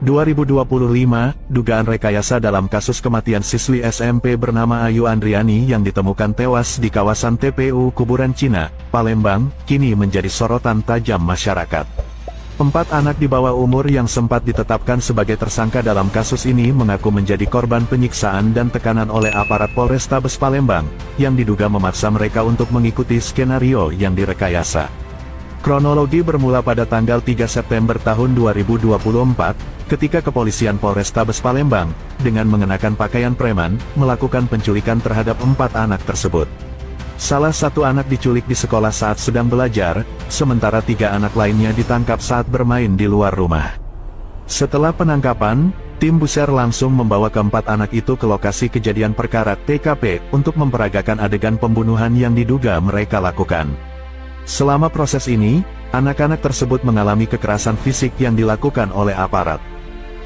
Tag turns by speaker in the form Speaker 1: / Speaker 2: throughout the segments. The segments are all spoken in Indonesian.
Speaker 1: 2025, dugaan rekayasa dalam kasus kematian siswi SMP bernama Ayu Andriani yang ditemukan tewas di kawasan TPU Kuburan Cina, Palembang, kini menjadi sorotan tajam masyarakat. 4 anak di bawah umur yang sempat ditetapkan sebagai tersangka dalam kasus ini mengaku menjadi korban penyiksaan dan tekanan oleh aparat Polrestabes Palembang, yang diduga memaksa mereka untuk mengikuti skenario yang direkayasa. Kronologi bermula pada tanggal 3 September tahun 2024, ketika kepolisian Polrestabes Palembang, dengan mengenakan pakaian preman, melakukan penculikan terhadap 4 anak tersebut. Salah satu anak diculik di sekolah saat sedang belajar, sementara 3 anak lainnya ditangkap saat bermain di luar rumah. Setelah penangkapan, tim Buser langsung membawa ke-4 anak itu ke lokasi kejadian perkara TKP untuk memperagakan adegan pembunuhan yang diduga mereka lakukan. Selama proses ini, anak-anak tersebut mengalami kekerasan fisik yang dilakukan oleh aparat.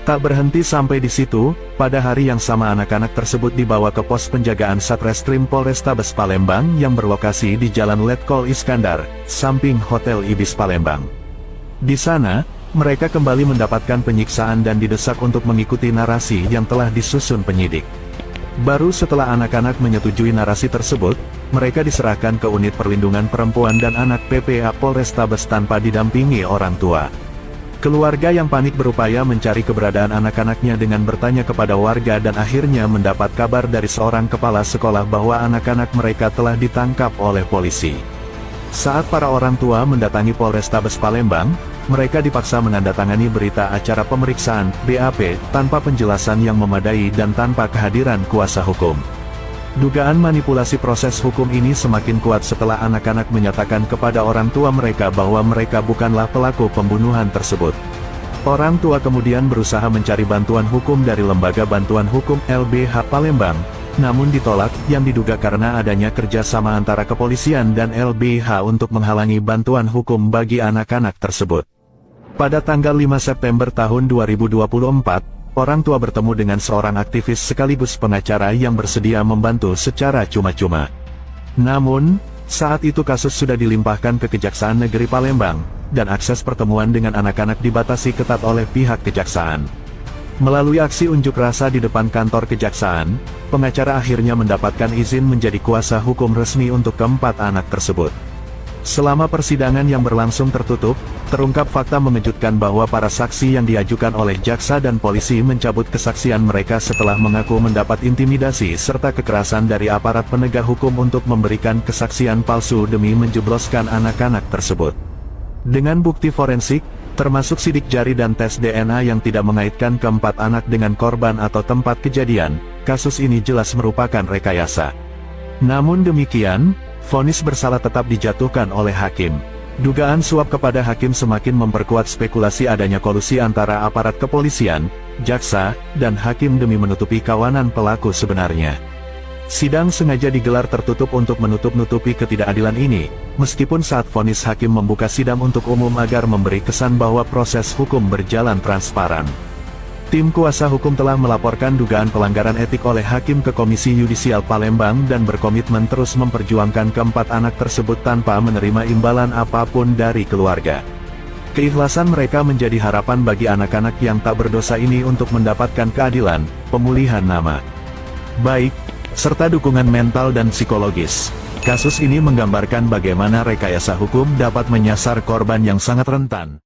Speaker 1: Tak berhenti sampai di situ, pada hari yang sama anak-anak tersebut dibawa ke pos penjagaan Satreskrim Polrestabes Palembang yang berlokasi di Jalan Letkol Iskandar, samping Hotel Ibis Palembang. Di sana, mereka kembali mendapatkan penyiksaan dan didesak untuk mengikuti narasi yang telah disusun penyidik. Baru setelah anak-anak menyetujui narasi tersebut, mereka diserahkan ke unit perlindungan perempuan dan anak PPA Polrestabes tanpa didampingi orang tua. Keluarga yang panik berupaya mencari keberadaan anak-anaknya dengan bertanya kepada warga dan akhirnya mendapat kabar dari seorang kepala sekolah bahwa anak-anak mereka telah ditangkap oleh polisi. Saat para orang tua mendatangi Polrestabes Palembang, mereka dipaksa menandatangani berita acara pemeriksaan (BAP) tanpa penjelasan yang memadai dan tanpa kehadiran kuasa hukum. Dugaan manipulasi proses hukum ini semakin kuat setelah anak-anak menyatakan kepada orang tua mereka bahwa mereka bukanlah pelaku pembunuhan tersebut. Orang tua kemudian berusaha mencari bantuan hukum dari Lembaga Bantuan Hukum LBH Palembang, namun ditolak, yang diduga karena adanya kerjasama antara kepolisian dan LBH untuk menghalangi bantuan hukum bagi anak-anak tersebut. Pada tanggal 5 September tahun 2024, orang tua bertemu dengan seorang aktivis sekaligus pengacara yang bersedia membantu secara cuma-cuma. Namun, saat itu kasus sudah dilimpahkan ke Kejaksaan Negeri Palembang, dan akses pertemuan dengan anak-anak dibatasi ketat oleh pihak kejaksaan. Melalui aksi unjuk rasa di depan kantor kejaksaan, pengacara akhirnya mendapatkan izin menjadi kuasa hukum resmi untuk ke-4 anak tersebut. Selama persidangan yang berlangsung tertutup, terungkap fakta mengejutkan bahwa para saksi yang diajukan oleh jaksa dan polisi mencabut kesaksian mereka setelah mengaku mendapat intimidasi serta kekerasan dari aparat penegak hukum untuk memberikan kesaksian palsu demi menjebloskan anak-anak tersebut. Dengan bukti forensik, termasuk sidik jari dan tes DNA yang tidak mengaitkan ke-4 anak dengan korban atau tempat kejadian, kasus ini jelas merupakan rekayasa. Namun demikian, vonis bersalah tetap dijatuhkan oleh hakim. Dugaan suap kepada hakim semakin memperkuat spekulasi adanya kolusi antara aparat kepolisian, jaksa, dan hakim demi menutupi kawanan pelaku sebenarnya. Sidang sengaja digelar tertutup untuk menutup-nutupi ketidakadilan ini, meskipun saat vonis hakim membuka sidang untuk umum agar memberi kesan bahwa proses hukum berjalan transparan. Tim kuasa hukum telah melaporkan dugaan pelanggaran etik oleh hakim ke Komisi Yudisial Palembang dan berkomitmen terus memperjuangkan ke-4 anak tersebut tanpa menerima imbalan apapun dari keluarga. Keikhlasan mereka menjadi harapan bagi anak-anak yang tak berdosa ini untuk mendapatkan keadilan, pemulihan nama baik, serta dukungan mental dan psikologis. Kasus ini menggambarkan bagaimana rekayasa hukum dapat menyasar korban yang sangat rentan.